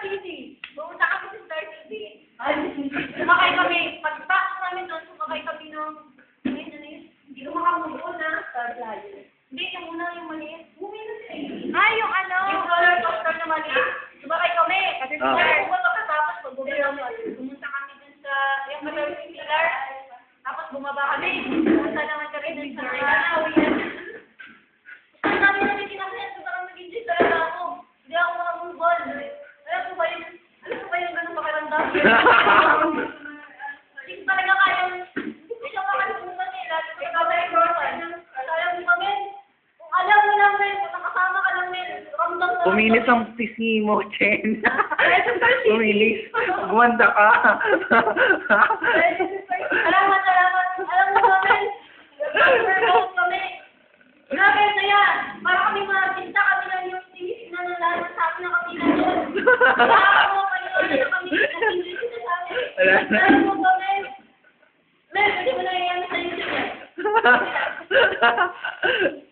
City. Pumunta kami sa Star City. Sumakay kami. Pagpasok namin doon, sumakay kami ng... Hindi ko makamove na. Star Flyer. Hindi, yung una yung maliit. Bumi na sila. Yung ano? Yung roller coaster na maliit. Sumakay kami. Kasi pumunta katapos, pumunta kami dun sa... Yung Malaysia Pilar. Tapos bumaba kami. Pumunta naman kami dun sa... Ang dami namin kinakaya. Sobrang nag-enjoy talaga ako. Hindi ako makamove on. Alam mo ba yung ganun pakiramdam? Hindi ko talaga kaya. Hindi siya makalimutan eh. Lagi ko ikaw na ikortan. Alam mo kami, kung alam mo lang men, kung nakasama ka lang men, ramdam na. Pumilis ang pisimo, Chen. Pumilis. Gumanda ka. Salamat. Alam mo kami, nag-workout kami. Grabe, saya. Para kami mga artista, kami lang yung sinisina ng lahat ng sabi na kami na doon. Kaya mo, kayo na kami, nag-English na sa amin. Alam mo kami, men, pwede mo na iyan sa YouTube.